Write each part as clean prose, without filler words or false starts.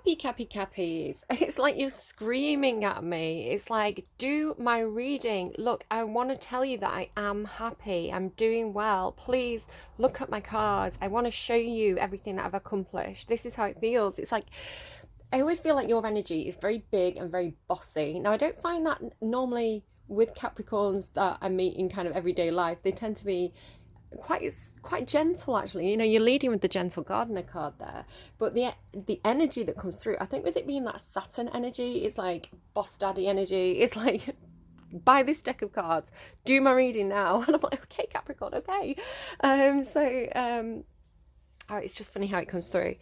Cappies. It's like you're screaming at me. It's like, do my reading. Look, I want to tell you that I am happy. I'm doing well. Please look at my cards. I want to show you everything that I've accomplished. This is how it feels. It's like, I always feel like your energy is very big and very bossy. Now, I don't find that normally with Capricorns that I meet in kind of everyday life. They tend to be quite gentle, actually. You're leading with the gentle gardener card there, but the energy that comes through, I think with it being that Saturn energy, it's like boss daddy energy. It's like, buy this deck of cards, do my reading now. And I'm like, okay, Capricorn, okay. Oh, it's just funny how it comes through.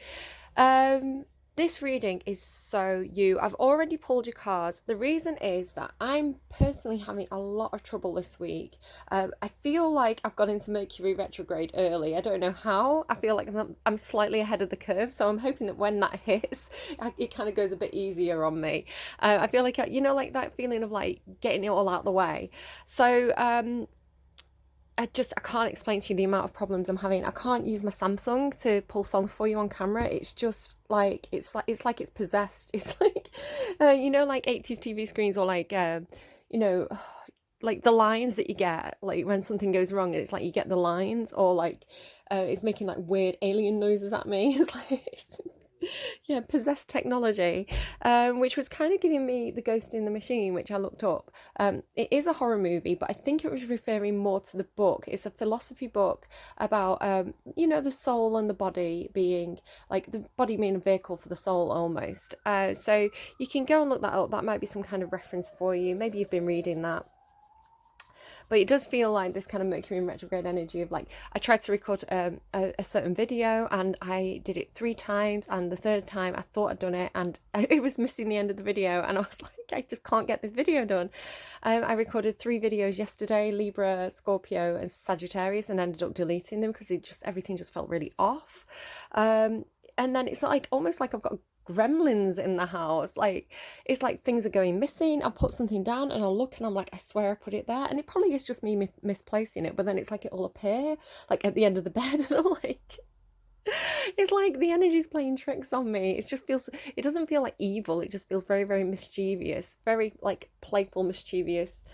This reading is so you. I've already pulled your cards. The reason is that I'm personally having a lot of trouble this week. I feel like I've got into Mercury retrograde early. I don't know how. I feel like I'm slightly ahead of the curve. So I'm hoping that when that hits, it kind of goes a bit easier on me. I feel like, like that feeling of like getting it all out the way. So, I can't explain to you the amount of problems I'm having. I can't use my Samsung to pull songs for you on camera. It's just like it's possessed. It's like like 80s TV screens, or like like the lines that you get like when something goes wrong. It's like you get the lines, or like it's making like weird alien noises at me. It's like yeah, possessed technology, which was kind of giving me the Ghost in the Machine, which I looked up. It is a horror movie, but I think it was referring more to the book. It's a philosophy book about the soul and the body being like the body being a vehicle for the soul almost. So you can go and look that up. That might be some kind of reference for you. Maybe you've been reading that. But it does feel like this kind of Mercury in retrograde energy of like, I tried to record a certain video and I did it 3 times, and the third time I thought I'd done it and it was missing the end of the video, and I was like, I just can't get this video done. I recorded 3 videos yesterday, Libra, Scorpio and Sagittarius, and ended up deleting them because everything just felt really off. And then it's like almost like I've got gremlins in the house. Like, it's like things are going missing. I'll put something down and I'll look and I'm like, I swear I put it there, and it probably is just me misplacing it, but then it's like it'll appear like at the end of the bed and I'm like, it's like the energy's playing tricks on me. It doesn't feel like evil. It just feels very, very mischievous, very like playful, mischievous,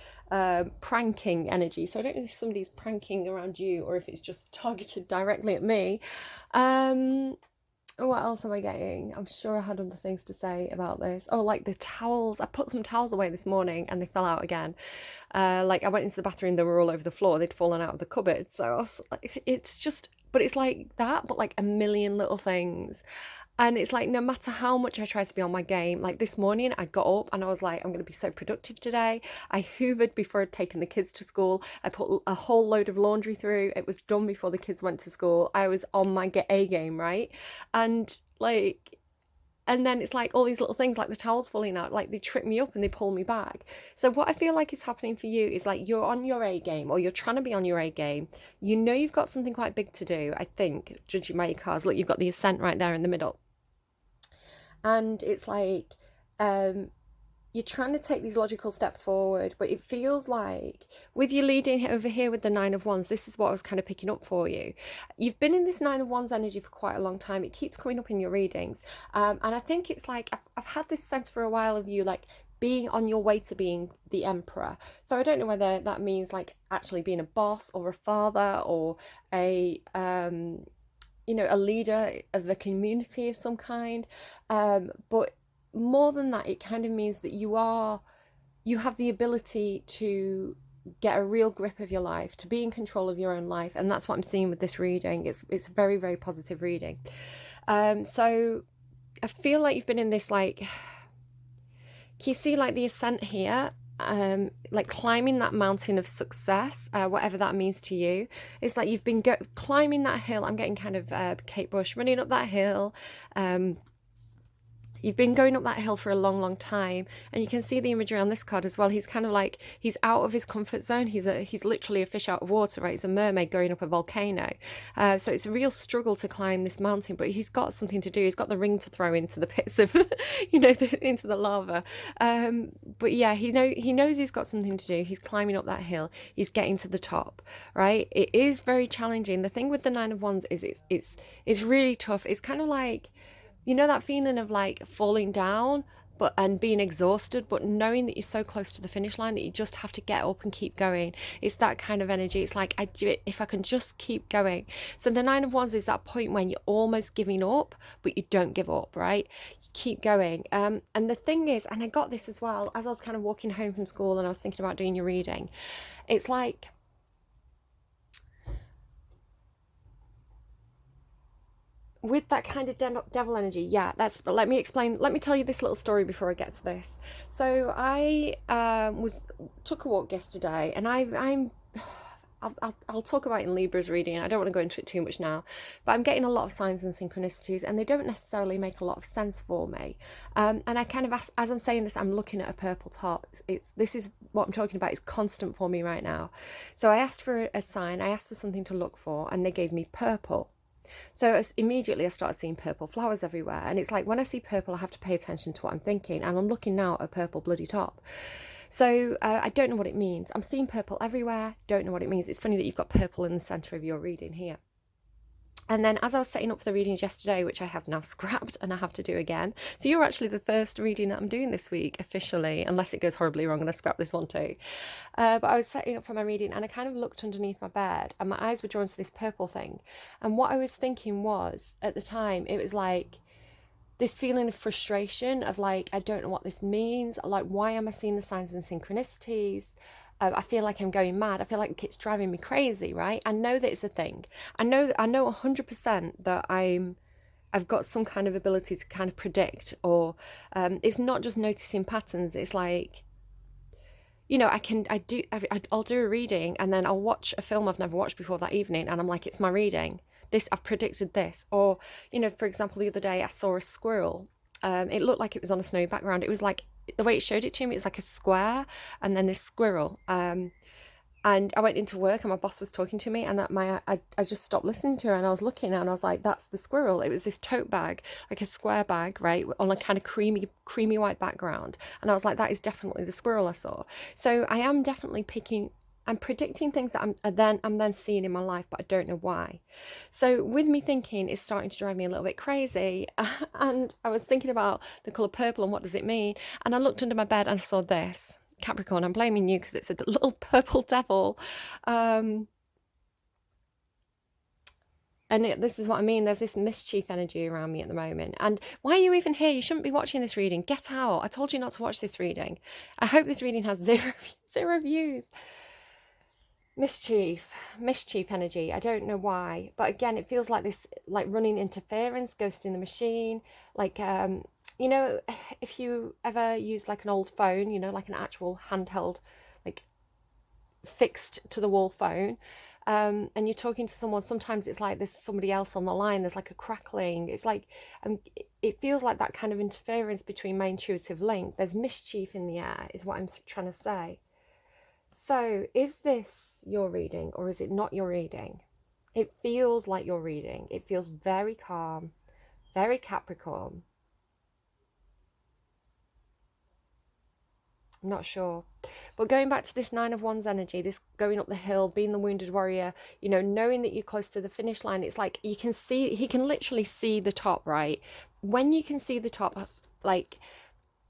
pranking energy. So I don't know if somebody's pranking around you or if it's just targeted directly at me. What else am I getting? I'm sure I had other things to say about this. Oh, like the towels. I put some towels away this morning and they fell out again. Like I went into the bathroom, they were all over the floor. They'd fallen out of the cupboard. So I was like, but it's like that, but like a million little things. And it's like, no matter how much I try to be on my game, like this morning I got up and I was like, I'm going to be so productive today. I hoovered before I'd taken the kids to school. I put a whole load of laundry through. It was done before the kids went to school. I was on my A game, right? And then it's like all these little things like the towels falling out, like they trip me up and they pull me back. So what I feel like is happening for you is like you're on your A game, or you're trying to be on your A game. You've got something quite big to do, I think, judging by your cards. Look, you've got the Ascent right there in the middle. And it's like you're trying to take these logical steps forward, but it feels like with you leading over here with the 9 of Wands, this is what I was kind of picking up for you. You've been in this 9 of Wands energy for quite a long time. It keeps coming up in your readings. And I think it's like I've had this sense for a while of you like being on your way to being the emperor. So I don't know whether that means like actually being a boss or a father or a a leader of a community of some kind, but more than that, it kind of means that you have the ability to get a real grip of your life, to be in control of your own life, and that's what I'm seeing with this reading. It's very, very positive reading. So I feel like you've been in this like, can you see like the Ascent here? Like climbing that mountain of success, whatever that means to you. It's like you've been climbing that hill. I'm getting kind of Kate Bush running up that hill. You've been going up that hill for a long, long time, and you can see the imagery on this card as well. He's kind of like, he's out of his comfort zone. He's literally a fish out of water, right? He's a mermaid going up a volcano. So it's a real struggle to climb this mountain, but he's got something to do. He's got the ring to throw into the pits of, into the lava. But yeah, he knows he's got something to do. He's climbing up that hill. He's getting to the top, right? It is very challenging. The thing with the 9 of Wands is it's really tough. It's kind of like, You know that feeling of like falling down and being exhausted, but knowing that you're so close to the finish line that you just have to get up and keep going. It's that kind of energy. It's like, if I can just keep going. So the Nine of Wands is that point when you're almost giving up, but you don't give up, right? You keep going. And the thing is, and I got this as well as I was kind of walking home from school and I was thinking about doing your reading. It's like, with that kind of devil energy, yeah, let me tell you this little story before I get to this. So I took a walk yesterday, and I'll talk about it in Libra's reading. I don't want to go into it too much now, but I'm getting a lot of signs and synchronicities, and they don't necessarily make a lot of sense for me. And I kind of, as I'm saying this, I'm looking at a purple top. This is what I'm talking about. It's constant for me right now. So I asked for a sign. I asked for something to look for, and they gave me purple. So immediately I started seeing purple flowers everywhere. And it's like when I see purple, I have to pay attention to what I'm thinking. And I'm looking now at a purple bloody top. So I don't know what it means. I'm seeing purple everywhere. Don't know what it means. It's funny that you've got purple in the centre of your reading here. And then as I was setting up for the readings yesterday, which I have now scrapped and I have to do again. So you're actually the first reading that I'm doing this week officially, unless it goes horribly wrong and I scrap this one too. But I was setting up for my reading and I kind of looked underneath my bed and my eyes were drawn to this purple thing. And what I was thinking was, at the time, it was like this feeling of frustration of like, I don't know what this means. Like, why am I seeing the signs and synchronicities? I feel like I'm going mad. I feel like it's driving me crazy, right? I know that it's a thing. I know 100% that I've got some kind of ability to kind of predict, or it's not just noticing patterns. It's like, you know, I'll do a reading and then I'll watch a film I've never watched before that evening, and I'm like, it's my reading. I've predicted this. Or, you know, for example, the other day I saw a squirrel. It looked like it was on a snowy background. It was like, the way it showed it to me, it's like a square and then this squirrel. And I went into work and my boss was talking to me, and I just stopped listening to her, and I was looking and I was like, that's the squirrel. It was this tote bag, like a square bag, right, on a kind of creamy white background. And I was like, that is definitely the squirrel I saw. So I am definitely I'm predicting things that I'm then seeing in my life, but I don't know why. So with me thinking, it's starting to drive me a little bit crazy. And I was thinking about the colour purple and what does it mean? And I looked under my bed and I saw this. Capricorn, I'm blaming you because it's a little purple devil. And this is what I mean. There's this mischief energy around me at the moment. And why are you even here? You shouldn't be watching this reading. Get out. I told you not to watch this reading. I hope this reading has zero views. Mischief energy. I don't know why, but again, it feels like this, like running interference, ghost in the machine. Like, you know, if you ever use like an old phone, you know, like an actual handheld, like fixed to the wall phone, and you're talking to someone, sometimes it's like there's somebody else on the line, there's like a crackling. It's like, it feels like that kind of interference between my intuitive link. There's mischief in the air, is what I'm trying to say. So is this your reading or is it not your reading? It feels like your reading. It feels very calm, very Capricorn. I'm not sure. But going back to this Nine of Wands energy, this going up the hill, being the wounded warrior, you know, knowing that you're close to the finish line, it's like he can literally see the top, right? When you can see the top, like,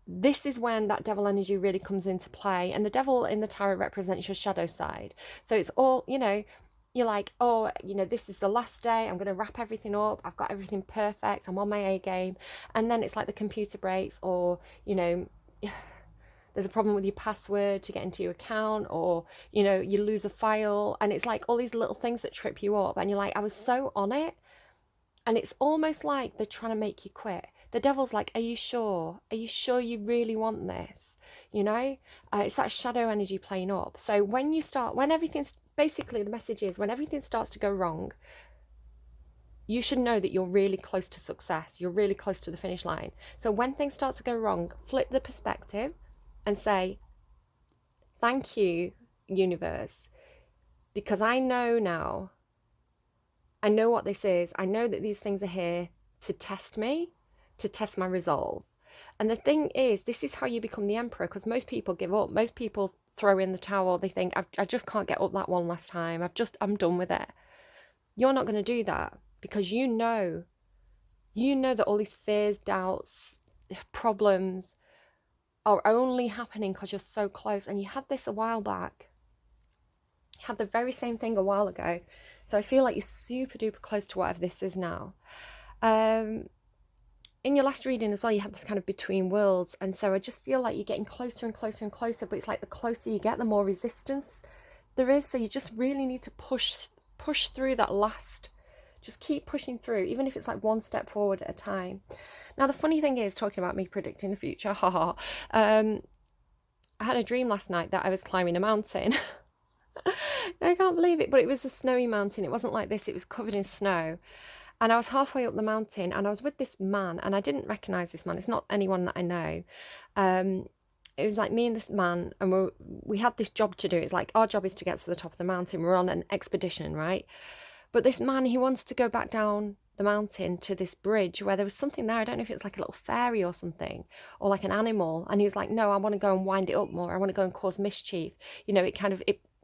this is when that devil energy really comes into play. And the devil in the tarot represents your shadow side. So it's all, you know, you're like, oh, you know, this is the last day. I'm going to wrap everything up. I've got everything perfect. I'm on my A game. And then it's like the computer breaks, or, you know, there's a problem with your password to get into your account, or, you know, you lose a file. And it's like all these little things that trip you up. And you're like, I was so on it. And it's almost like they're trying to make you quit. The devil's like, are you sure? Are you sure you really want this? You know, it's that shadow energy playing up. So when everything's, basically the message is, when everything starts to go wrong, you should know that you're really close to success. You're really close to the finish line. So when things start to go wrong, flip the perspective and say, thank you, universe, because I know now, I know what this is. I know that these things are here to test me, to test my resolve. And the thing is, this is how you become the emperor, because most people give up. Most people throw in the towel. They think, I just can't get up that one last time. I'm done with it. You're not going to do that, because you know you know that all these fears, doubts, problems are only happening because you're so close. And you had this a while back. You had the very same thing a while ago. So I feel like you're super duper close to whatever this is now. In your last reading as well, you had this kind of between worlds. And so I just feel like you're getting closer and closer and closer. But it's like the closer you get, the more resistance there is. So you just really need to push through that last. Just keep pushing through, even if it's like one step forward at a time. Now, the funny thing is, talking about me predicting the future, haha, I had a dream last night that I was climbing a mountain. I can't believe it, but it was a snowy mountain. It wasn't like this, it was covered in snow. And I was halfway up the mountain and I was with this man, and I didn't recognise this man. It's not anyone that I know. It was like me and this man, and we had this job to do. It's like our job is to get to the top of the mountain. We're on an expedition, right? But this man, he wanted to go back down the mountain to this bridge where there was something there. I don't know if it's like a little fairy or something, or like an animal. And he was like, no, I want to go and wind it up more. I want to go and cause mischief. You know,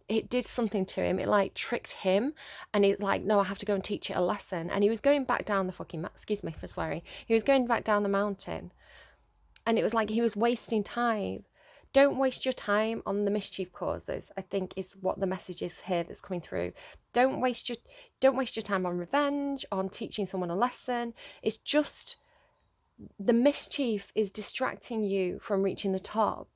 it did something to him. It like tricked him, and he's like, no, I have to go and teach it a lesson. And he was going back down the fucking, excuse me for swearing, he was going back down the mountain, and it was like he was wasting time. Don't waste your time on the mischief causes, I think, is what the message is here that's coming through. Don't waste your time on revenge, on teaching someone a lesson. It's just the mischief is distracting you from reaching the top.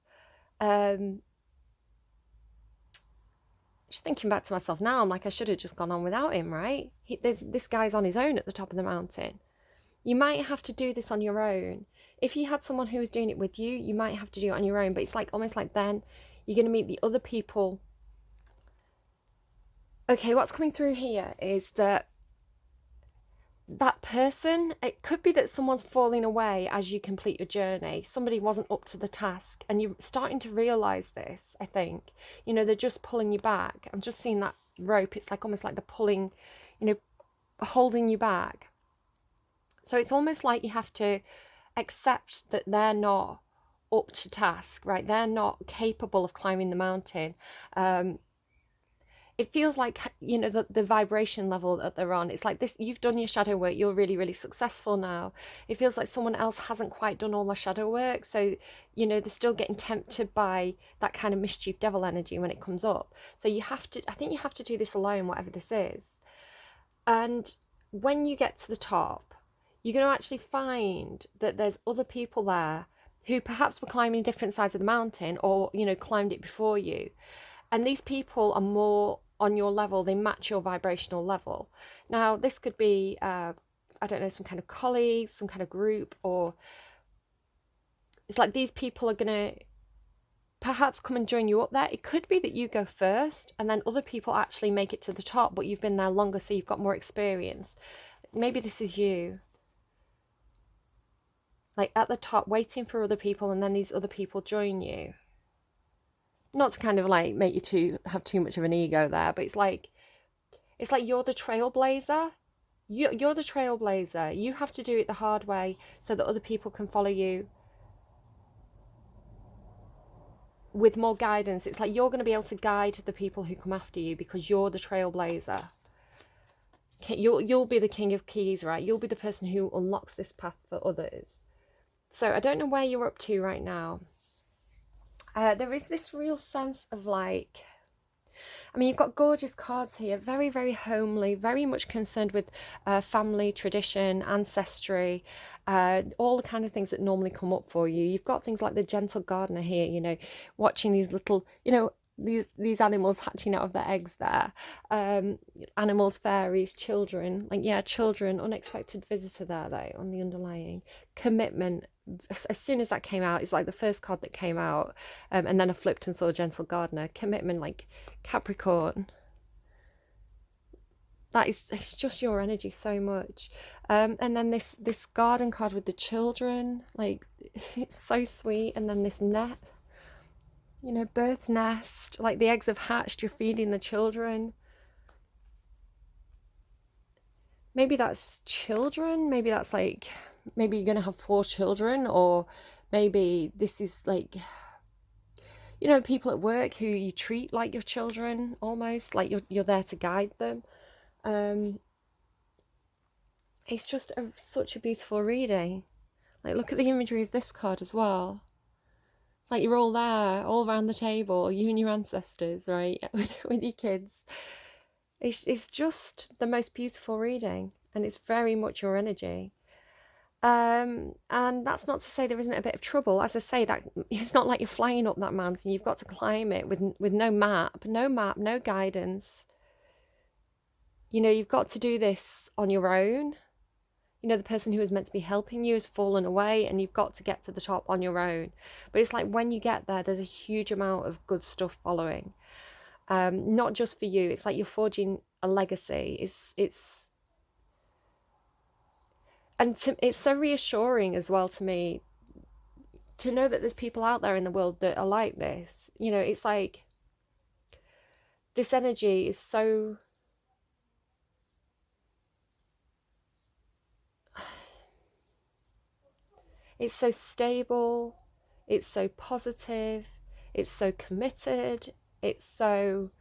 Just thinking back to myself now, I'm like, I should have just gone on without him, right? This guy's on his own at the top of the mountain. You might have to do this on your own. If you had someone who was doing it with you, you might have to do it on your own. But it's like almost like then you're going to meet the other people. Okay, what's coming through here is that person, it could be that someone's falling away as you complete your journey. Somebody wasn't up to the task, and you're starting to realise this, I think. You know, they're just pulling you back. I'm just seeing that rope. It's like almost like they're pulling, you know, holding you back. So it's almost like you have to accept that they're not up to task, right? They're not capable of climbing the mountain. It feels like, you know, the vibration level that they're on. It's like this, you've done your shadow work, you're really, really successful now. It feels like someone else hasn't quite done all their shadow work. So, you know, they're still getting tempted by that kind of mischief devil energy when it comes up. So I think you have to do this alone, whatever this is. And when you get to the top, you're going to actually find that there's other people there who perhaps were climbing different sides of the mountain, or, you know, climbed it before you. And these people are more on your level. They match your vibrational level. Now, this could be, I don't know, some kind of colleagues, some kind of group, or it's like these people are going to perhaps come and join you up there. It could be that you go first and then other people actually make it to the top, but you've been there longer, so you've got more experience. Maybe this is you. Like at the top, waiting for other people, and then these other people join you. Not to kind of like make you have too much of an ego there, but it's like you're the trailblazer. You're the trailblazer. You have to do it the hard way so that other people can follow you with more guidance. It's like you're going to be able to guide the people who come after you because you're the trailblazer. You'll be the king of keys, right? You'll be the person who unlocks this path for others. So I don't know where you're up to right now. There is this real sense of like, I mean, you've got gorgeous cards here, very, very homely, very much concerned with family, tradition, ancestry, all the kind of things that normally come up for you. You've got things like the gentle gardener here, you know, watching these little, you know, these animals hatching out of their eggs there. Animals, fairies, children, like, yeah, children, unexpected visitor there though, on the underlying commitment. As soon as that came out, it's like the first card that came out, and then I flipped and saw gentle gardener. Commitment, like Capricorn. It's just your energy so much. And then this garden card with the children, like it's so sweet. And then this net, you know, bird's nest, like the eggs have hatched, you're feeding the children. Maybe that's children, maybe that's like, maybe you're going to have 4 children, or maybe this is like, you know, people at work who you treat like your children, almost like you're there to guide them. it's just such a beautiful reading. Like, look at the imagery of this card as well. It's like you're all there, all around the table, you and your ancestors, right, with your kids. It's just the most beautiful reading, and it's very much your energy. And that's not to say there isn't a bit of trouble. As I say, that it's not like you're flying up that mountain. You've got to climb it with no map, no guidance. You know, you've got to do this on your own. You know, the person who is meant to be helping you has fallen away, and you've got to get to the top on your own. But it's like when you get there, there's a huge amount of good stuff following. Not just for you. It's like you're forging a legacy. It's so reassuring as well to me to know that there's people out there in the world that are like this. You know, it's like this energy is so... It's so stable, it's so positive, it's so committed, it's so...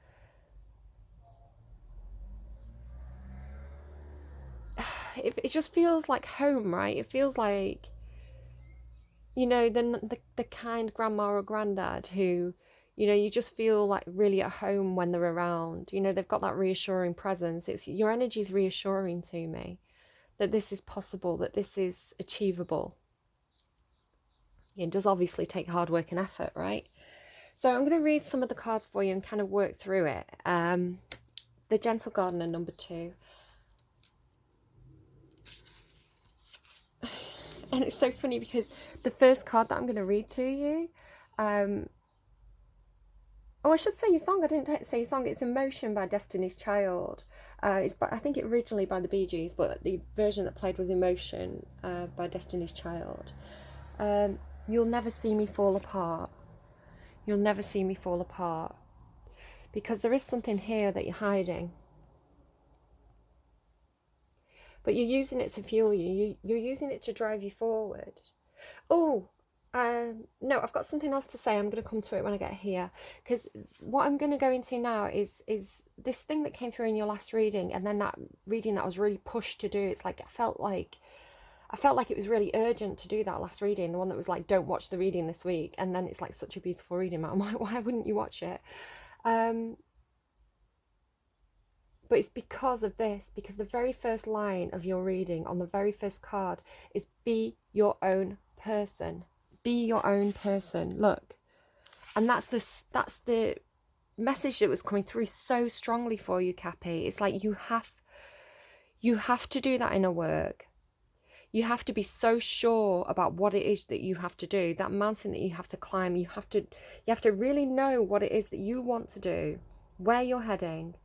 It just feels like home, right? It feels like, you know, the kind grandma or granddad who, you know, you just feel like really at home when they're around. You know, they've got that reassuring presence. It's your energy is reassuring to me that this is possible, that this is achievable. It does obviously take hard work and effort, right? So I'm going to read some of the cards for you and kind of work through it. The Gentle Gardener, number 2. And it's so funny because the first card that I'm going to read to you... oh, I should say your song. I didn't say your song. It's Emotion by Destiny's Child. I think it originally by the Bee Gees, but the version that played was Emotion by Destiny's Child. You'll never see me fall apart. You'll never see me fall apart. Because there is something here that you're hiding. But you're using it to fuel you. You're using it to drive you forward. Oh, no, I've got something else to say. I'm going to come to it when I get here. Because what I'm going to go into now is this thing that came through in your last reading, and then that reading that I was really pushed to do. It's like I felt like it was really urgent to do that last reading, the one that was like, don't watch the reading this week. And then it's like such a beautiful reading. I'm like, why wouldn't you watch it? But it's because of this, because the very first line of your reading on the very first card is be your own person. Be your own person. Look. And that's the message that was coming through so strongly for you, Cappy. It's like you have to do that inner work. You have to be so sure about what it is that you have to do, that mountain that you have to climb. You have to really know what it is that you want to do, where you're heading.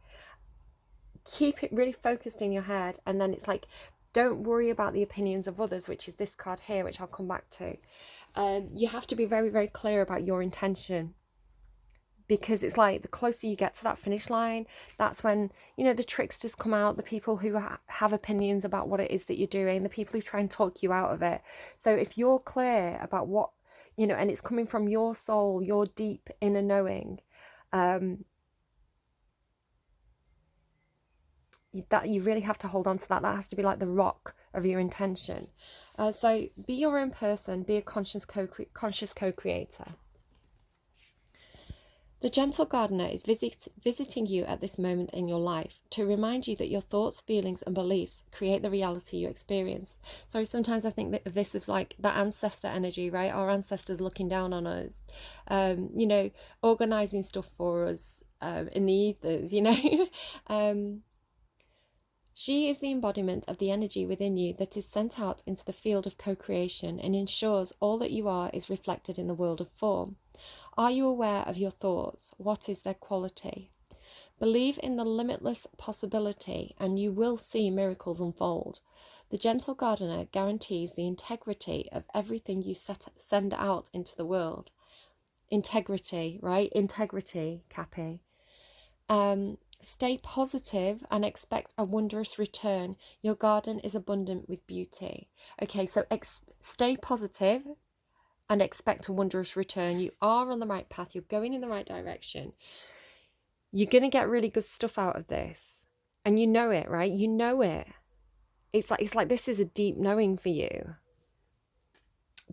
Keep it really focused in your head, and then it's like, don't worry about the opinions of others, which is this card here, which I'll come back to. You have to be very, very clear about your intention, because it's like the closer you get to that finish line, that's when, you know, the tricksters come out, the people who have opinions about what it is that you're doing, the people who try and talk you out of it. So if you're clear about what, you know, and it's coming from your soul, your deep inner knowing, that you really have to hold on to that. That has to be like the rock of your intention. So be your own person, be a conscious co-creator. The Gentle Gardener is visiting you at this moment in your life to remind you that your thoughts, feelings and beliefs create the reality you experience. So sometimes I think that this is like that ancestor energy, right? Our ancestors looking down on us, you know, organising stuff for us in the ethers, you know. She is the embodiment of the energy within you that is sent out into the field of co-creation and ensures all that you are is reflected in the world of form. Are you aware of your thoughts? What is their quality? Believe in the limitless possibility and you will see miracles unfold. The Gentle Gardener guarantees the integrity of everything you send out into the world. Integrity, right? Integrity, Cappy. Stay positive and expect a wondrous return. Your garden is abundant with beauty. Okay, so stay positive and expect a wondrous return. You are on the right path. You're going in the right direction. You're going to get really good stuff out of this. And you know it, right? You know it. It's like this is a deep knowing for you.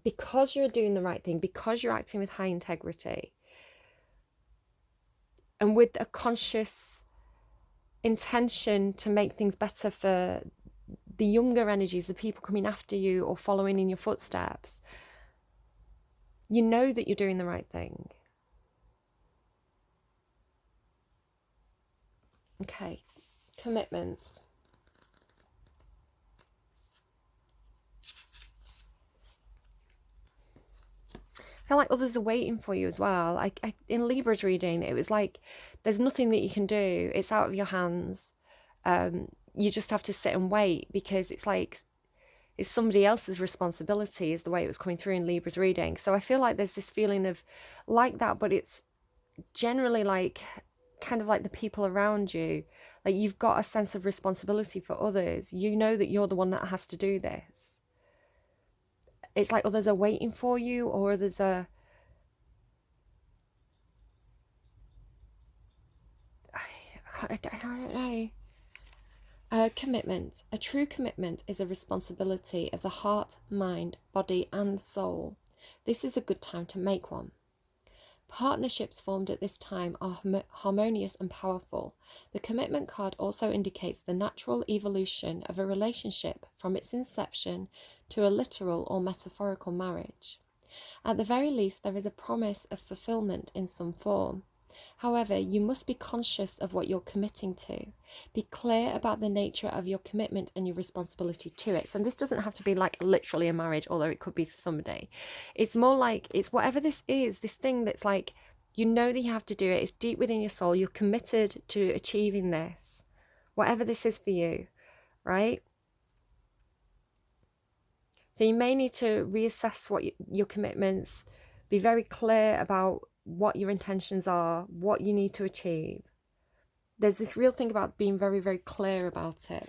Because you're doing the right thing, because you're acting with high integrity, and with a conscious intention to make things better for the younger energies, the people coming after you or following in your footsteps, you know that you're doing the right thing. Okay, commitment. I feel like others are waiting for you as well. In Libra's reading, it was like there's nothing that you can do. It's out of your hands. You just have to sit and wait, because it's like it's somebody else's responsibility, is the way it was coming through in Libra's reading. So I feel like there's this feeling of like that, but it's generally like kind of like the people around you. Like you've got a sense of responsibility for others. You know that you're the one that has to do this. It's like others are waiting for you, or others are... I don't know. Commitment. A true commitment is a responsibility of the heart, mind, body, and soul. This is a good time to make one. Partnerships formed at this time are harmonious and powerful. The commitment card also indicates the natural evolution of a relationship from its inception to a literal or metaphorical marriage. At the very least, there is a promise of fulfillment in some form. However, you must be conscious of what you're committing to. Be clear about the nature of your commitment and your responsibility to it. So this doesn't have to be like literally a marriage, although it could be for somebody. It's more like it's whatever this is, this thing that's like, you know that you have to do it. It's deep within your soul. You're committed to achieving this, whatever this is for you, right? So you may need to reassess what your commitments, be very clear about what your intentions are, what you need to achieve. There's this real thing about being very, very clear about it.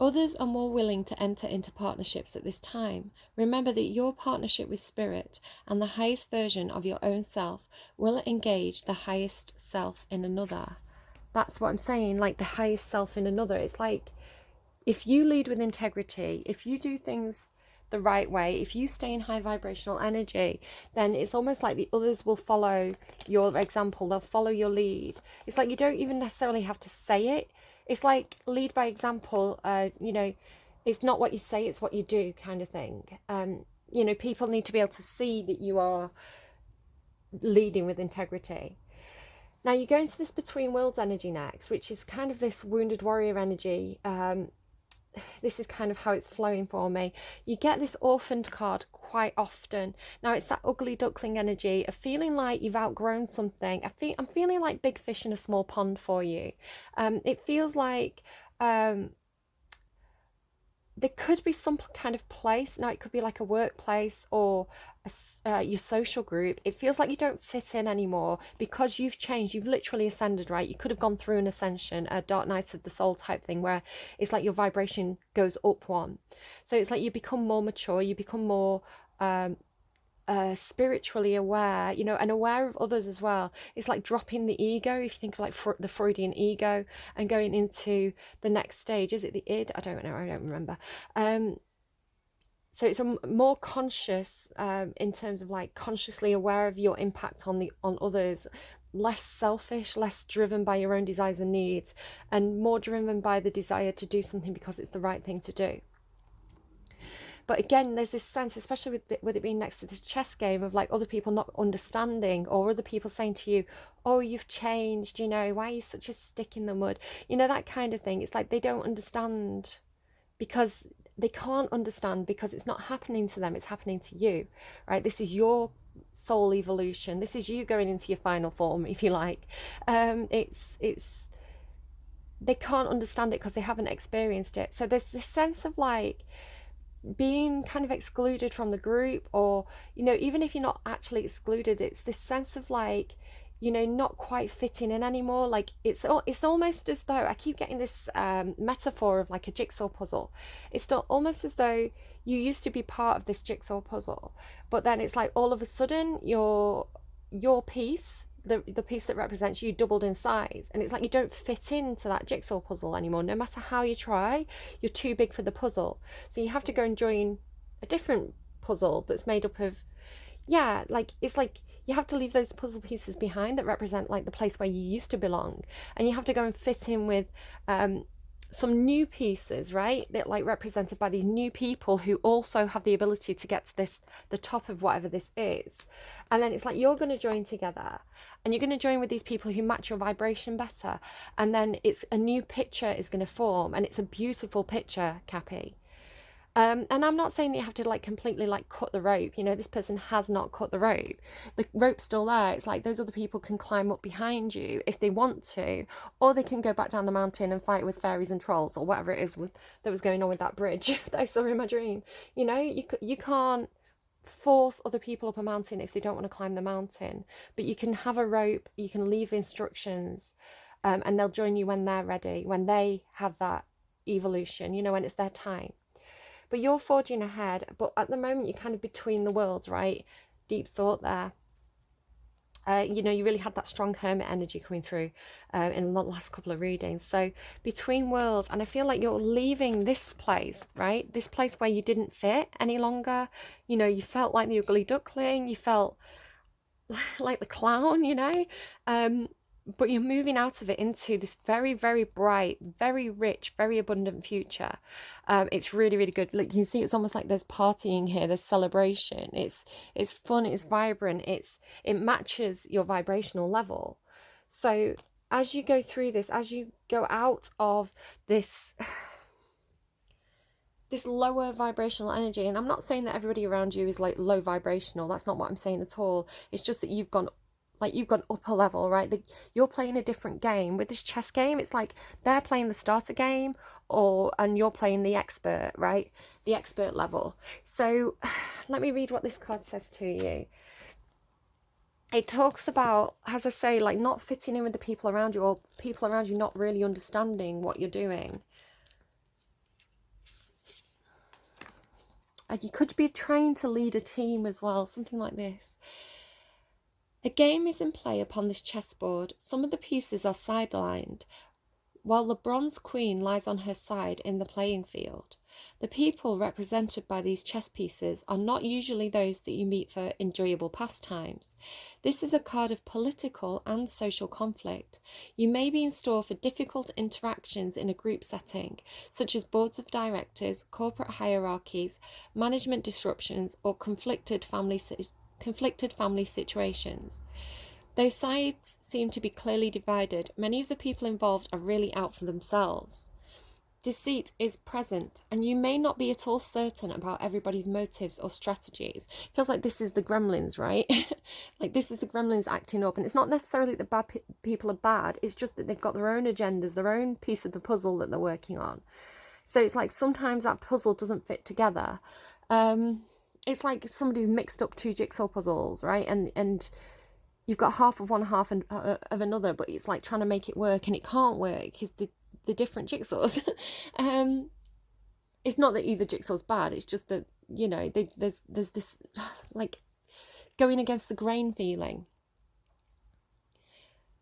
Others are more willing to enter into partnerships at this time. Remember that your partnership with Spirit and the highest version of your own self will engage the highest self in another. That's what I'm saying, like the highest self in another. It's like if you lead with integrity, if you do things the right way, if you stay in high vibrational energy, then it's almost like the others will follow your example. They'll follow your lead. It's like you don't even necessarily have to say it. It's like lead by example. It's not what you say, it's what you do, kind of thing. People need to be able to see that you are leading with integrity. Now you go into this between worlds energy next, which is kind of this wounded warrior energy. This is kind of how it's flowing for me. You get this orphaned card quite often. Now it's that ugly duckling energy of feeling like you've outgrown something. I'm feeling like big fish in a small pond for you. It feels like there could be some kind of place. Now it could be like a workplace or your social group. It feels like you don't fit in anymore because you've changed. You've literally ascended, right? You could have gone through an ascension, a dark night of the soul type thing, where it's like your vibration goes up one. So it's like you become more mature, you become more spiritually aware, and aware of others as well. It's like dropping the ego, if you think of like the Freudian ego, and going into the next stage. Is it the id? I don't know, I don't remember. So it's a more conscious, in terms of like consciously aware of your impact on others, less selfish, less driven by your own desires and needs, and more driven by the desire to do something because it's the right thing to do. But again, there's this sense, especially with it being next to this chess game, of like other people not understanding, or other people saying to you, oh, you've changed, why are you such a stick in the mud? That kind of thing. It's like they don't understand because they can't understand because it's not happening to them, it's happening to you, right? This is your soul evolution. This is you going into your final form, if you like. It's they can't understand it because they haven't experienced it. So there's this sense of like being kind of excluded from the group, or even if you're not actually excluded, it's this sense of like not quite fitting in anymore. Like it's almost as though I keep getting this metaphor of like a jigsaw puzzle. It's almost as though you used to be part of this jigsaw puzzle, but then it's like all of a sudden your piece, the piece that represents you doubled in size, and it's like you don't fit into that jigsaw puzzle anymore. No matter how you try, you're too big for the puzzle, so you have to go and join a different puzzle that's made up of, yeah, like it's like you have to leave those puzzle pieces behind that represent like the place where you used to belong, and you have to go and fit in with some new pieces, right, that like represented by these new people who also have the ability to get to the top of whatever this is. And then it's like you're going to join together, and you're going to join with these people who match your vibration better, and then it's a new picture is going to form, and it's a beautiful picture, Cappy. And I'm not saying that you have to like completely like cut the rope. You know, this person has not cut the rope. The rope's still there. It's like those other people can climb up behind you if they want to, or they can go back down the mountain and fight with fairies and trolls or whatever it is that was going on with that bridge that I saw in my dream. You know, you can't force other people up a mountain if they don't want to climb the mountain, but you can have a rope, you can leave instructions, and they'll join you when they're ready, when they have that evolution, you know, when it's their time. But you're forging ahead, but at the moment you're kind of between the worlds, right? Deep thought there. You know, you really had that strong hermit energy coming through in the last couple of readings. So between worlds, and I feel like you're leaving this place, right? This place where you didn't fit any longer. You know, you felt like the ugly duckling, you felt like the clown, you know? But you're moving out of it into this very, very bright, very rich, very abundant future. It's really, really good. Look, you can see it's almost like there's partying here, there's celebration. It's fun, it's vibrant, it matches your vibrational level. So as you go through this, as you go out of this this lower vibrational energy, and I'm not saying that everybody around you is like low vibrational, that's not what I'm saying at all. It's just that you've gone up a level, right? You're playing a different game. With this chess game, it's like they're playing the starter game, and you're playing the expert, right? The expert level. So let me read what this card says to you. It talks about, as I say, like not fitting in with the people around you, or people around you not really understanding what you're doing. You could be trying to lead a team as well, something like this. A game is in play upon this chessboard. Some of the pieces are sidelined, while the bronze queen lies on her side in the playing field. The people represented by these chess pieces are not usually those that you meet for enjoyable pastimes. This is a card of political and social conflict. You may be in store for difficult interactions in a group setting, such as boards of directors, corporate hierarchies, management disruptions, or conflicted family situations. Though sides seem to be clearly divided, many of the people involved are really out for themselves. Deceit is present, and you may not be at all certain about everybody's motives or strategies. It feels like this is the gremlins, right? Like this is the gremlins acting up, and it's not necessarily that bad people are bad, it's just that they've got their own agendas, their own piece of the puzzle that they're working on. So it's like sometimes that puzzle doesn't fit together. It's like somebody's mixed up two jigsaw puzzles, right? And you've got half of one, half of another, but it's like trying to make it work, and it can't work because the different jigsaws. It's not that either jigsaw's bad, it's just that, you know, there's this like going against the grain feeling.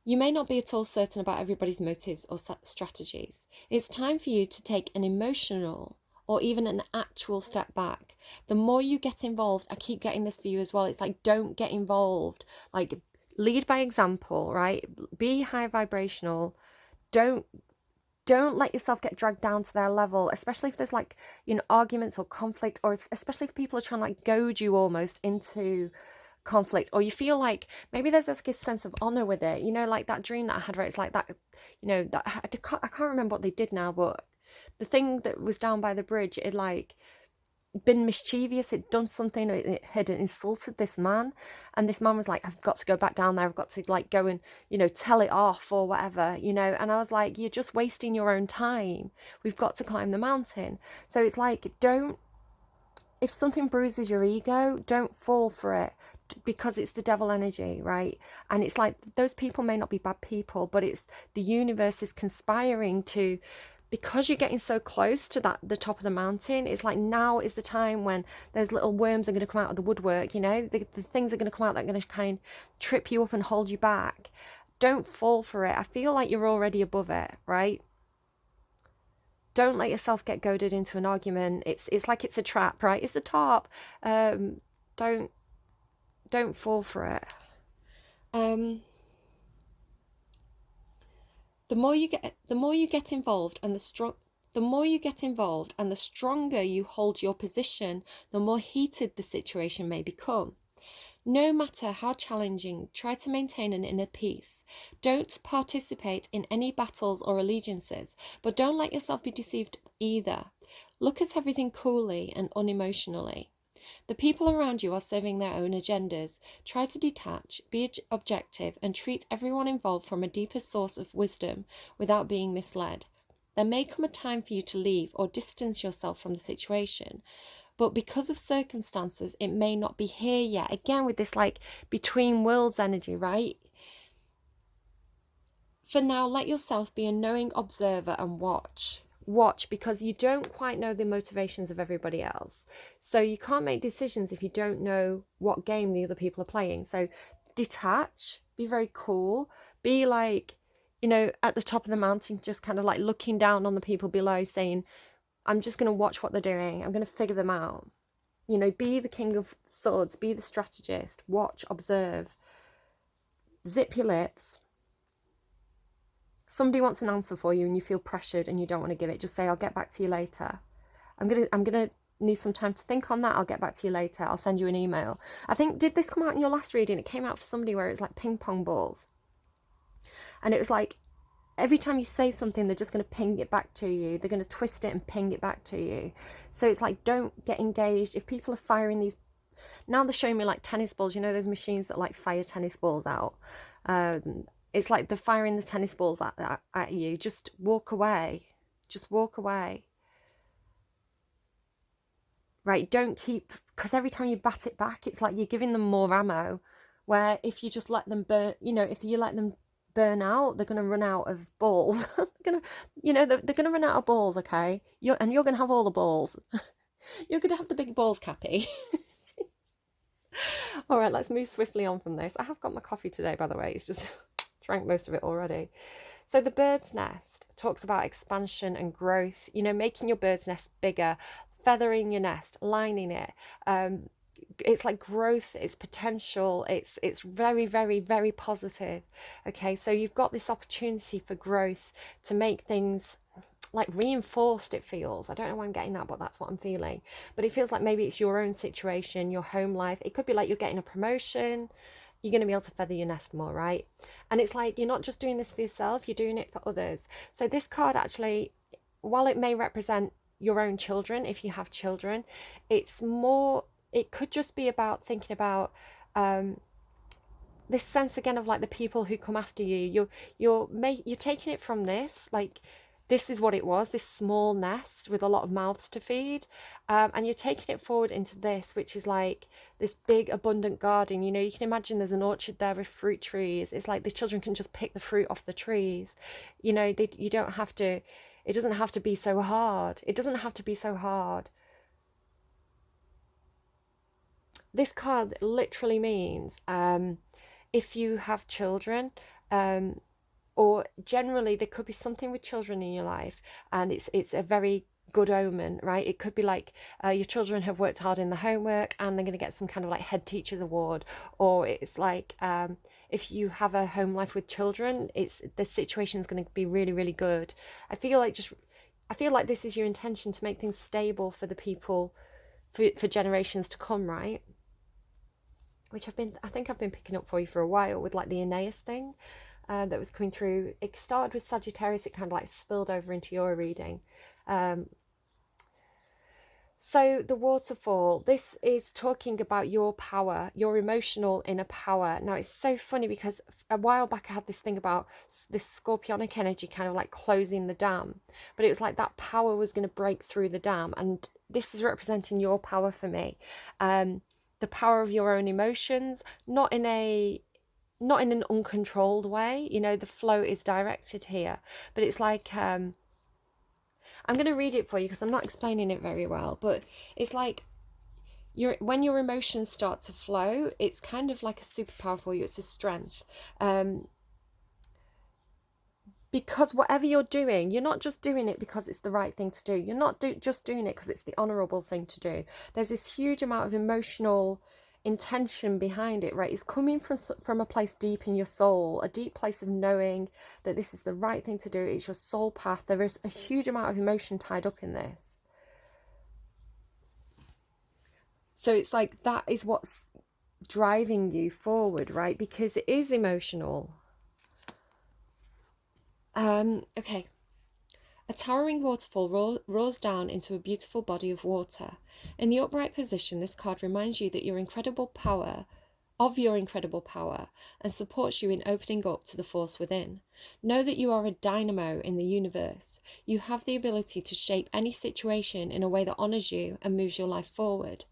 You may not be at all certain about everybody's motives or strategies. It's time for you to take an emotional or even an actual step back. The more you get involved, I keep getting this for you as well, it's like, don't get involved. Like, lead by example, right? Be high vibrational. Don't let yourself get dragged down to their level, especially if there's like, you know, arguments or conflict, or especially if people are trying to like goad you almost into conflict, or you feel like maybe there's this sense of honor with it, you know, like that dream that I had where it's like that, you know, that I can't remember what they did now, but the thing that was down by the bridge, it like been mischievous, it'd done something, it had insulted this man, and this man was like, I've got to go back down there, I've got to like go and, you know, tell it off or whatever, you know. And I was like, you're just wasting your own time, we've got to climb the mountain. So it's like, if something bruises your ego, don't fall for it, because it's the devil energy, right? And it's like, those people may not be bad people, but it's the universe is conspiring to because you're getting so close to the top of the mountain, it's like now is the time when those little worms are going to come out of the woodwork, you know, the things are going to come out that are going to kind of trip you up and hold you back. Don't fall for it. I feel like you're already above it, right? Don't let yourself get goaded into an argument. It's like it's a trap, right? It's a tarp. Don't fall for it. The more you get involved, and the more you get involved, and the stronger you hold your position, the more heated the situation may become. No matter how challenging, try to maintain an inner peace. Don't participate in any battles or allegiances, but don't let yourself be deceived either. Look at everything coolly and unemotionally. The people around you are serving their own agendas. Try to detach, be objective, and treat everyone involved from a deeper source of wisdom without being misled. There may come a time for you to leave or distance yourself from the situation, but because of circumstances, it may not be here yet. Again, with this like between worlds energy, right? For now, let yourself be a knowing observer and watch. Because you don't quite know the motivations of everybody else. So you can't make decisions if you don't know what game the other people are playing. So detach, be very cool, be like, you know, at the top of the mountain, just kind of like looking down on the people below saying, I'm just going to watch what they're doing. I'm going to figure them out. You know, be the king of swords, be the strategist, watch, observe, zip your lips. Somebody wants an answer for you and you feel pressured and you don't want to give it, just say, I'll get back to you later. I'm gonna need some time to think on that. I'll get back to you later. I'll send you an email. I think, did this come out in your last reading? It came out for somebody where it's like ping pong balls. And it was like, every time you say something, they're just going to ping it back to you. They're going to twist it and ping it back to you. So it's like, don't get engaged. If people are firing these, now they're showing me like tennis balls, you know, those machines that like fire tennis balls out. It's like they're firing the tennis balls at you. Just walk away. Just walk away. Right? Don't keep, because every time you bat it back, it's like you're giving them more ammo. Where if you just let them burn, you know, if you let them burn out, they're going to run out of balls. They're going to run out of balls, okay? You're going to have all the balls. You're going to have the big balls, Cappy. All right, let's move swiftly on from this. I have got my coffee today, by the way. It's just drank most of it already. So the bird's nest talks about expansion and growth, you know, making your bird's nest bigger, feathering your nest, lining it. It's like growth, it's potential, it's very, very, very positive. Okay, so you've got this opportunity for growth to make things like reinforced. It feels, I don't know why I'm getting that, but that's what I'm feeling. But it feels like maybe it's your own situation, your home life. It could be like you're getting a promotion. You're going to be able to feather your nest more, right? And it's like you're not just doing this for yourself, you're doing it for others. So this card actually, while it may represent your own children, if you have children, it's more, it could just be about thinking about this sense again of like the people who come after you. You're taking it from this, like this is what it was, this small nest with a lot of mouths to feed, and you're taking it forward into this, which is like this big abundant garden. You know, you can imagine there's an orchard there with fruit trees. It's like the children can just pick the fruit off the trees. You know, you don't have to, it doesn't have to be so hard. It doesn't have to be so hard. This card literally means if you have children, or generally there could be something with children in your life, and it's a very good omen, right? It could be like your children have worked hard in the homework and they're going to get some kind of like head teacher's award, or it's like if you have a home life with children, the situation is going to be really, really good. I feel like this is your intention to make things stable for the people for generations to come, right? Which I think I've been picking up for you for a while with like the Aeneas thing that was coming through. It started with Sagittarius, it kind of like spilled over into your reading. So the waterfall, this is talking about your power, your emotional inner power. Now it's so funny because a while back I had this thing about this scorpionic energy kind of like closing the dam, but it was like that power was going to break through the dam, and this is representing your power for me. The power of your own emotions, not in an uncontrolled way, you know, the flow is directed here, but it's like I'm going to read it for you because I'm not explaining it very well, but it's like when your emotions start to flow, it's kind of like a superpower for you. It's a strength. Because whatever you're doing, you're not just doing it because it's the right thing to do. You're not just doing it because it's the honourable thing to do. There's this huge amount of emotional intention behind it, right? It's coming from a place deep in your soul, a deep place of knowing that this is the right thing to do. It's your soul path. There is a huge amount of emotion tied up in this. So it's like that is what's driving you forward, right? Because it is emotional. Okay. A towering waterfall roars down into a beautiful body of water. In the upright position, this card reminds you that your incredible power, and supports you in opening up to the force within. Know that you are a dynamo in the universe. You have the ability to shape any situation in a way that honours you and moves your life forward.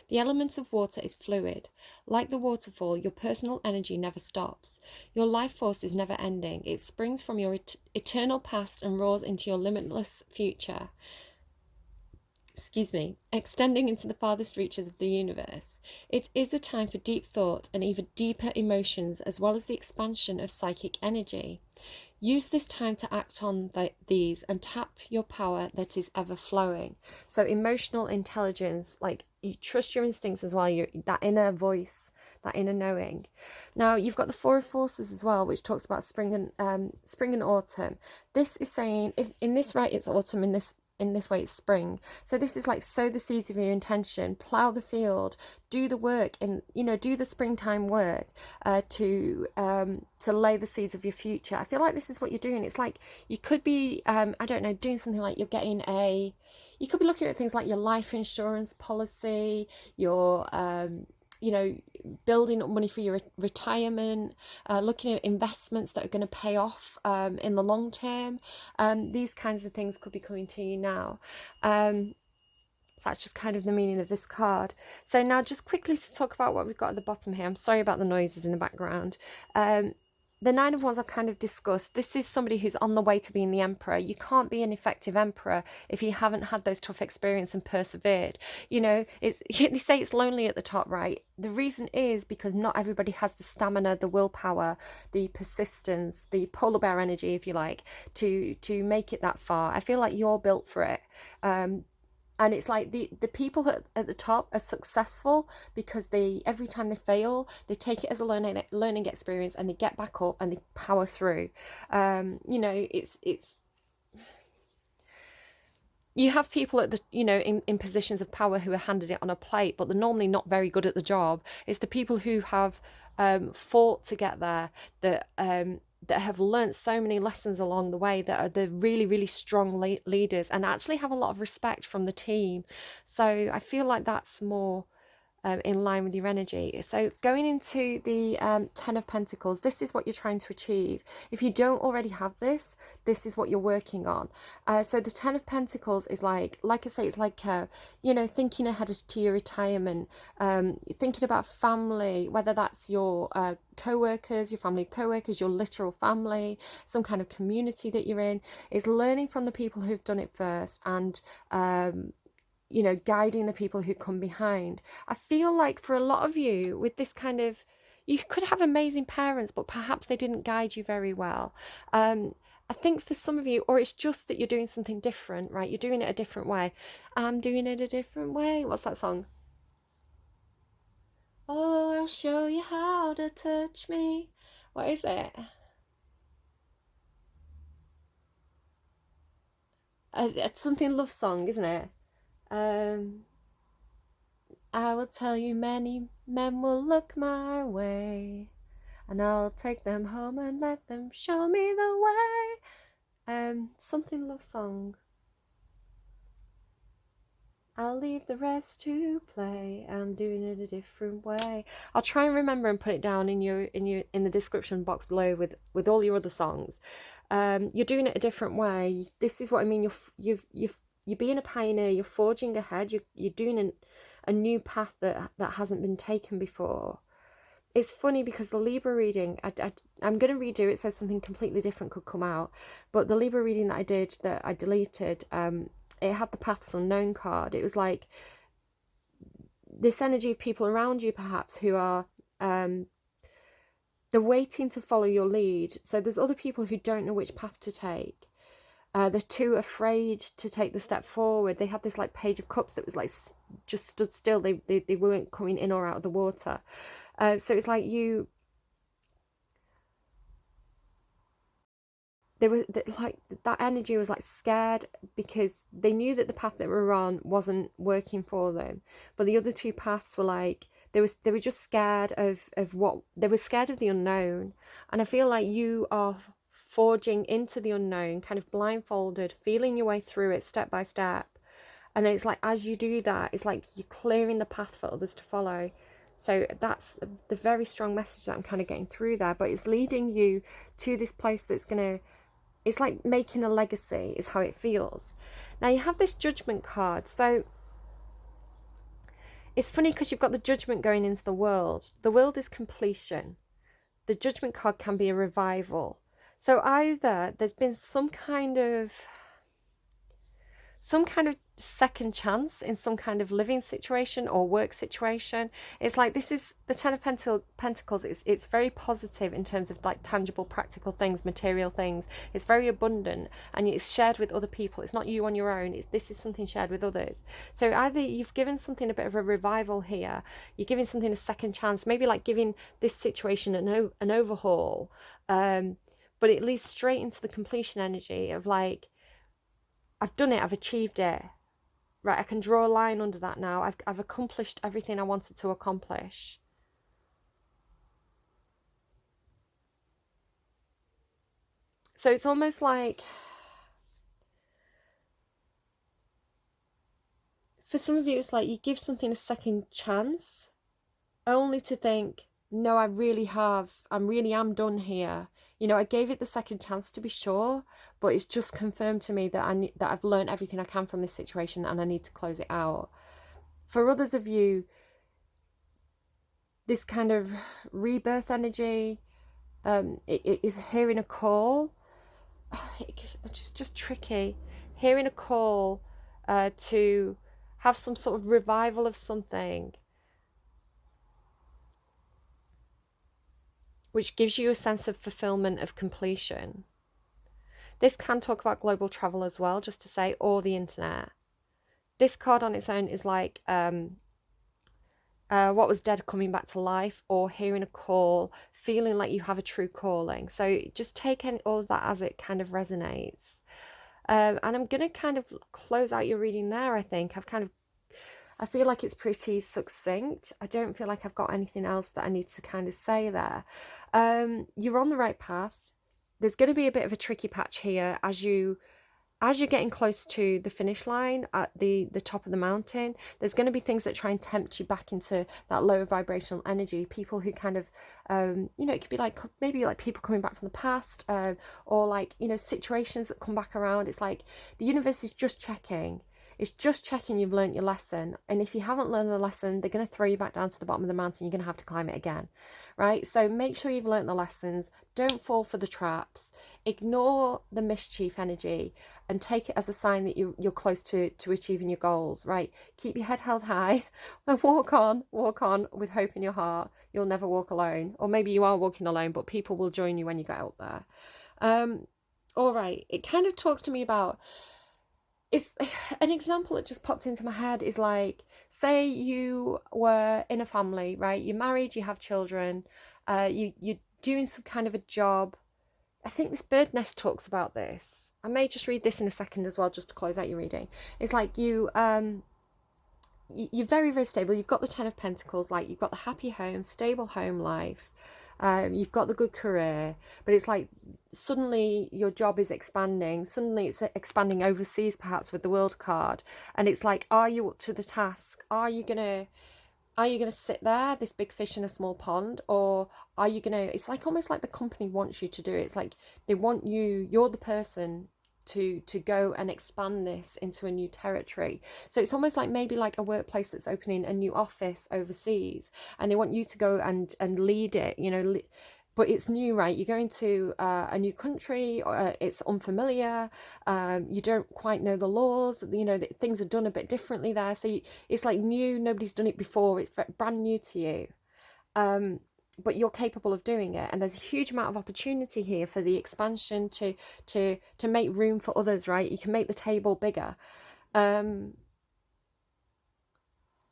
The element of water is fluid. Like the waterfall, your personal energy never stops. Your life force is never ending. It springs from your eternal past and roars into your limitless future. Extending into the farthest reaches of the universe. It is a time for deep thought and even deeper emotions, as well as the expansion of psychic energy. Use this time to act on these and tap your power that is ever flowing. So emotional intelligence, like you trust your instincts as well, that inner voice, that inner knowing. Now you've got the Four of Forces as well, which talks about spring and autumn. This is saying, if in this right it's autumn, in this way it's spring. So this is like sow the seeds of your intention, plow the field, do the work, and do the springtime work to lay the seeds of your future. I feel like this is what you're doing. It's like you could be doing something like you could be looking at things like your life insurance policy, your building up money for your retirement, looking at investments that are going to pay off in the long term. These kinds of things could be coming to you now. So that's just kind of the meaning of this card. So now just quickly to talk about what we've got at the bottom here. I'm sorry about the noises in the background. The Nine of Wands I've kind of discussed. This is somebody who's on the way to being the Emperor. You can't be an effective Emperor if you haven't had those tough experiences and persevered. They say it's lonely at the top, right? The reason is because not everybody has the stamina, the willpower, the persistence, the polar bear energy, if you like, to make it that far. I feel like you're built for it. And it's like the people at the top are successful because every time they fail, they take it as a learning experience and they get back up and they power through. It's you have people at the in positions of power who are handed it on a plate, but they're normally not very good at the job. It's the people who have fought to get there that have learnt so many lessons along the way, that are the really, really strong leaders and actually have a lot of respect from the team. So I feel like that's more in line with your energy. So going into the Ten of Pentacles, this is what you're trying to achieve. If you don't already have this is what you're working on. So the Ten of Pentacles is like I say, it's like thinking ahead to your retirement, thinking about family, whether that's your co-workers, your family co-workers, your literal family, some kind of community that you're in. Is learning from the people who've done it first and guiding the people who come behind. I feel like for a lot of you with this kind of, you could have amazing parents, but perhaps they didn't guide you very well. I think for some of you, or it's just that you're doing something different, right? You're doing it a different way. I'm doing it a different way. What's that song? Oh, I'll show you how to touch me. What is it? It's something love song, isn't it? I will tell you many men will look my way, and I'll take them home and let them show me the way. Something love song. I'll leave the rest to play. I'm doing it a different way. I'll try and remember and put it down in the description box below with all your other songs. You're doing it a different way. This is what I mean. You're being a pioneer. You're forging ahead. You're doing a new path that hasn't been taken before. it's funny because the Libra reading, I'm going to redo it so something completely different could come out. But the Libra reading that I did, that I deleted, it had the Paths Unknown card. It was like this energy of people around you, perhaps, who are they're waiting to follow your lead. So there's other people who don't know which path to take. They're too afraid to take the step forward. They had this like Page of Cups that was like just stood still. They weren't coming in or out of the water. So it's like they were like, that energy was like scared because they knew that the path that we were on wasn't working for them. But the other two paths were like, they were just scared of what they were scared of, the unknown. And I feel like you are forging into the unknown, kind of blindfolded, feeling your way through it step by step. And it's like, as you do that, it's like you're clearing the path for others to follow. So that's the very strong message that I'm kind of getting through there. But it's leading you to this place that's going to, it's like making a legacy is how it feels. Now you have this Judgment card. So it's funny because you've got the Judgment going into the world. The world is completion. The Judgment card can be a revival. So either there's been some kind of second chance in some kind of living situation or work situation. It's like, this is the Ten of Pentacles. It's very positive in terms of like tangible, practical things, material things. It's very abundant and it's shared with other people. It's not you on your own. This is something shared with others. So either you've given something a bit of a revival here, you're giving something a second chance, maybe like giving this situation an overhaul, but it leads straight into the completion energy of like, I've done it, I've achieved it. Right, I can draw a line under that now. I've accomplished everything I wanted to accomplish. So it's almost like, for some of you, it's like you give something a second chance, only to think, no, I really am done here. You know, I gave it the second chance to be sure, but it's just confirmed to me that that I've learned everything I can from this situation and I need to close it out. For others of you, this kind of rebirth energy, it is hearing a call. It's just tricky. Hearing a call to have some sort of revival of something, which gives you a sense of fulfillment, of completion. This can talk about global travel as well, just to say, or the internet. This card on its own is like what was dead coming back to life, or hearing a call, feeling like you have a true calling. So just take all of that as it kind of resonates. And I'm going to kind of close out your reading there, I think. I feel like it's pretty succinct. I don't feel like I've got anything else that I need to kind of say there. You're on the right path. There's going to be a bit of a tricky patch here as you're getting close to the finish line at the top of the mountain. There's going to be things that try and tempt you back into that lower vibrational energy. People who kind of, it could be like maybe like people coming back from the past, or like, situations that come back around. It's like the universe is just checking. It's just checking you've learnt your lesson. And if you haven't learned the lesson, they're going to throw you back down to the bottom of the mountain. You're going to have to climb it again, right? So make sure you've learnt the lessons. Don't fall for the traps. Ignore the mischief energy and take it as a sign that you're close to achieving your goals, right? Keep your head held high and walk on with hope in your heart. You'll never walk alone. Or maybe you are walking alone, but people will join you when you get out there. All right. It kind of talks to me about... It's an example that just popped into my head is like, say you were in a family, right? You're married, you have children, you're doing some kind of a job. I think this bird nest talks about this. I may just read this in a second as well, just to close out your reading. It's like you're very, very stable. You've got the Ten of Pentacles, like you've got the happy home, stable home life. You've got the good career, but it's like suddenly your job is expanding. Suddenly it's expanding overseas, perhaps with the World card. And it's like, are you up to the task? Are you gonna sit there, this big fish in a small pond, or are you gonna? It's like almost like the company wants you to do it. It's like they want you. You're the person to go and expand this into a new territory. So it's almost like maybe like a workplace that's opening a new office overseas, and they want you to go and lead it, you know, but it's new, right? You're going to a new country, it's unfamiliar, you don't quite know the laws, you know, things are done a bit differently there. So it's like new, nobody's done it before, it's brand new to you. But you're capable of doing it, and there's a huge amount of opportunity here for the expansion to make room for others, right? You can make the table bigger. And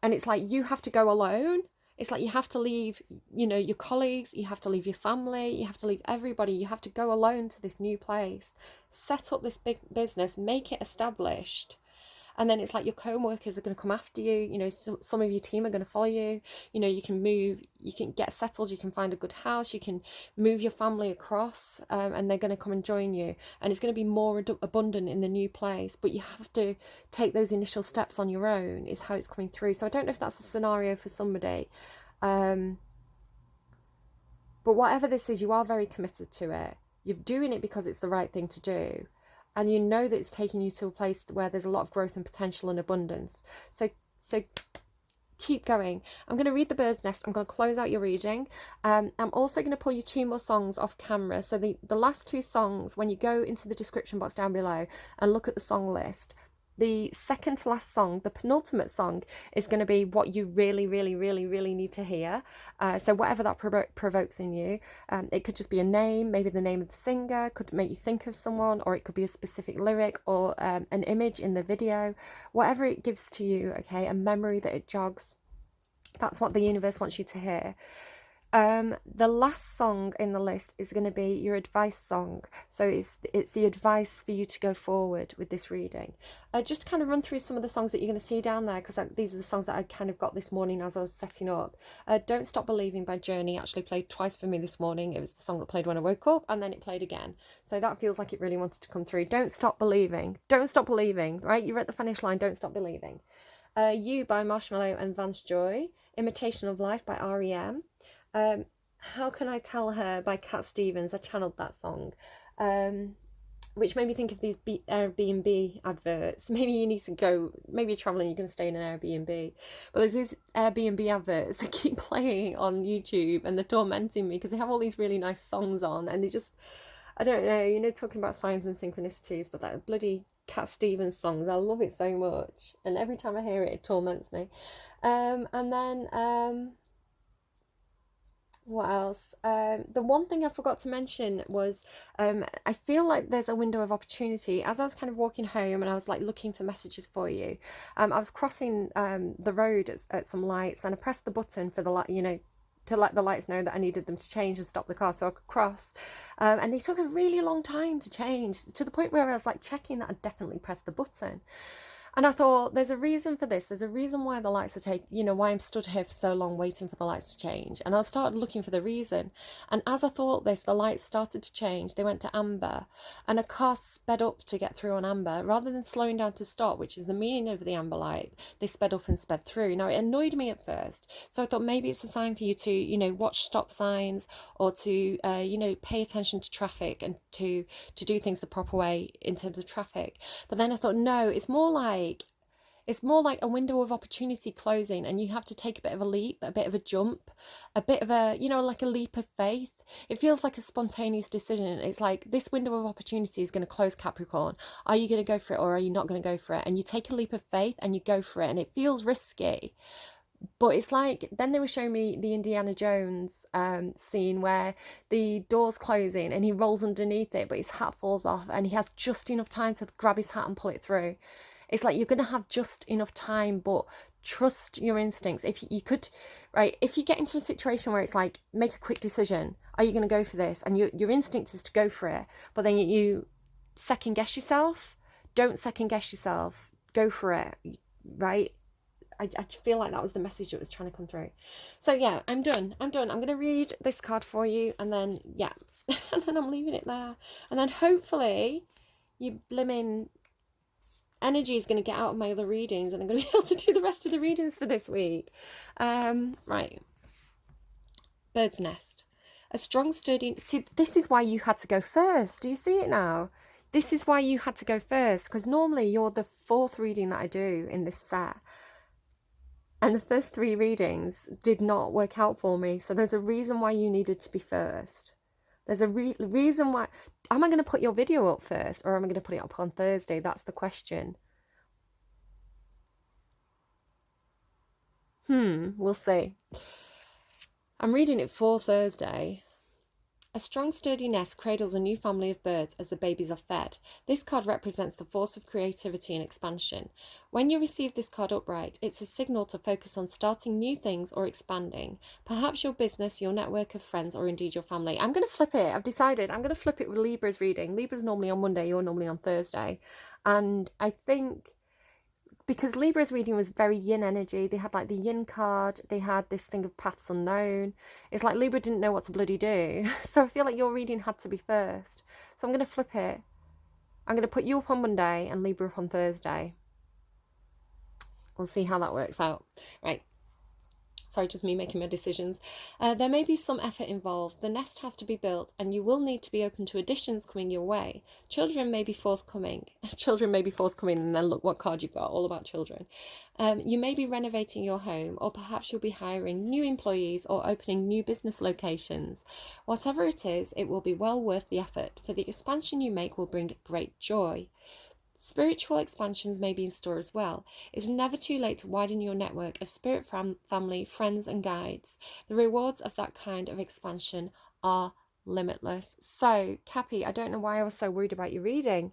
it's like you have to go alone. It's like you have to leave, you know, your colleagues, you have to leave your family, you have to leave everybody. You have to go alone to this new place, set up this big business, make it established. And then it's like your co-workers are going to come after you. You know, some of your team are going to follow you. You know, you can move, you can get settled, you can find a good house, you can move your family across, and they're going to come and join you. And it's going to be more abundant in the new place. But you have to take those initial steps on your own, is how it's coming through. So I don't know if that's a scenario for somebody. But whatever this is, you are very committed to it. You're doing it because it's the right thing to do. And you know that it's taking you to a place where there's a lot of growth and potential and abundance. So keep going. I'm going to read the bird's nest. I'm going to close out your reading. I'm also going to pull you 2 more songs off camera. So the last 2 songs, when you go into the description box down below and look at the song list, the second to last song, the penultimate song, is going to be what you really, really, really, really need to hear. So whatever that provokes in you, it could just be a name, maybe the name of the singer, could make you think of someone, or it could be a specific lyric or an image in the video. Whatever it gives to you, okay, a memory that it jogs, that's what the universe wants you to hear. The last song in the list is going to be your advice song. So it's the advice for you to go forward with this reading. Just to kind of run through some of the songs that you're going to see down there, because these are the songs that I kind of got this morning as I was setting up. Don't Stop Believing by Journey actually played twice for me this morning. It was the song that played when I woke up, and then it played again. So that feels like it really wanted to come through. Don't stop believing. Don't stop believing, right? You're at the finish line. Don't stop believing. You by Marshmallow and Vance Joy. Imitation of Life by R.E.M. How Can I Tell Her by Cat Stevens. I channeled that song, which made me think of these Airbnb adverts. Maybe you need to go, maybe you're traveling, you're going to stay in an Airbnb, but there's these Airbnb adverts that keep playing on YouTube, and they're tormenting me because they have all these really nice songs on, and they just, I don't know, you know, talking about signs and synchronicities, but that bloody Cat Stevens songs, I love it so much, and every time I hear it, it torments me. And then what else? The one thing I forgot to mention was I feel like there's a window of opportunity. As I was kind of walking home and I was like looking for messages for you, I was crossing the road at some lights, and I pressed the button for the light, you know, to let the lights know that I needed them to change and stop the car so I could cross. And they took a really long time to change, to the point where I was like checking that I'd definitely pressed the button. And I thought, there's a reason for this. There's a reason why the lights are taking, you know, why I'm stood here for so long waiting for the lights to change. And I started looking for the reason. And as I thought this, the lights started to change. They went to amber, and a car sped up to get through on amber. Rather than slowing down to stop, which is the meaning of the amber light, they sped up and sped through. Now, it annoyed me at first. So I thought maybe it's a sign for you to, you know, watch stop signs, or to, you know, pay attention to traffic, and to do things the proper way in terms of traffic. But then I thought, no, it's more like a window of opportunity closing, and you have to take a bit of a leap, a bit of a jump, a bit of a, you know, like a leap of faith. It feels like a spontaneous decision. It's like, this window of opportunity is going to close, Capricorn. Are you going to go for it, or are you not going to go for it? And you take a leap of faith and you go for it, and it feels risky. But it's like, then they were showing me the Indiana Jones scene where the door's closing and he rolls underneath it, but his hat falls off, and he has just enough time to grab his hat and pull it through. It's like, you're going to have just enough time, but trust your instincts. If you could, right, if you get into a situation where it's like, make a quick decision. Are you going to go for this? And your instinct is to go for it, but then you second guess yourself. Don't second guess yourself. Go for it, right? I feel like that was the message that was trying to come through. So yeah, I'm done. I'm going to read this card for you, and then, yeah, and then I'm leaving it there. And then hopefully you blimmin' energy is going to get out of my other readings, and I'm going to be able to do the rest of the readings for this week. Right. Bird's nest. A strong, sturdy... See, this is why you had to go first. Do you see it now? This is why you had to go first, because normally you're the fourth reading that I do in this set. And the first 3 readings did not work out for me. So there's a reason why you needed to be first. There's a reason why. Am I going to put your video up first, or am I going to put it up on Thursday? That's the question. We'll see. I'm reading it for Thursday. A strong, sturdy nest cradles a new family of birds as the babies are fed. This card represents the force of creativity and expansion. When you receive this card upright, it's a signal to focus on starting new things or expanding. Perhaps your business, your network of friends, or indeed your family. I'm going to flip it. I've decided I'm going to flip it with Libra's reading. Libra's normally on Monday, you're normally on Thursday. And I think because Libra's reading was very yin energy, they had like the yin card, they had this thing of paths unknown. It's like Libra didn't know what to bloody do. So I feel like your reading had to be first. So I'm going to flip it. I'm going to put you up on Monday and Libra up on Thursday. We'll see how that works out. Right. Sorry, just me making my decisions. There may be some effort involved. The nest has to be built and you will need to be open to additions coming your way. Children may be forthcoming. And then look what card you've got, all about children. You may be renovating your home, or perhaps you'll be hiring new employees or opening new business locations. Whatever it is, it will be well worth the effort, for the expansion you make will bring great joy. Spiritual expansions may be in store as well. It's never too late to widen your network of spirit family, friends and guides. The rewards of that kind of expansion are limitless. So, Cappy, I don't know why I was so worried about your reading.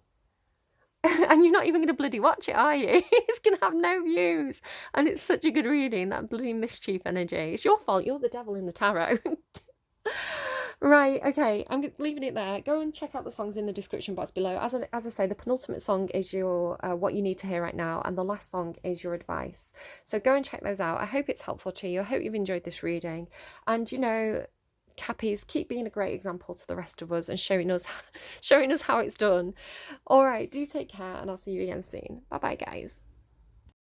And you're not even going to bloody watch it, are you? It's going to have no views. And it's such a good reading, that bloody mischief energy. It's your fault. You're the devil in the tarot. Right, okay, I'm leaving it there. Go and check out the songs in the description box below. As I say, the penultimate song is your what you need to hear right now, and the last song is your advice. So go and check those out. I hope it's helpful to you. I hope you've enjoyed this reading. And, you know, Cappies, keep being a great example to the rest of us and showing us how it's done. All right, do take care, and I'll see you again soon. Bye-bye, guys.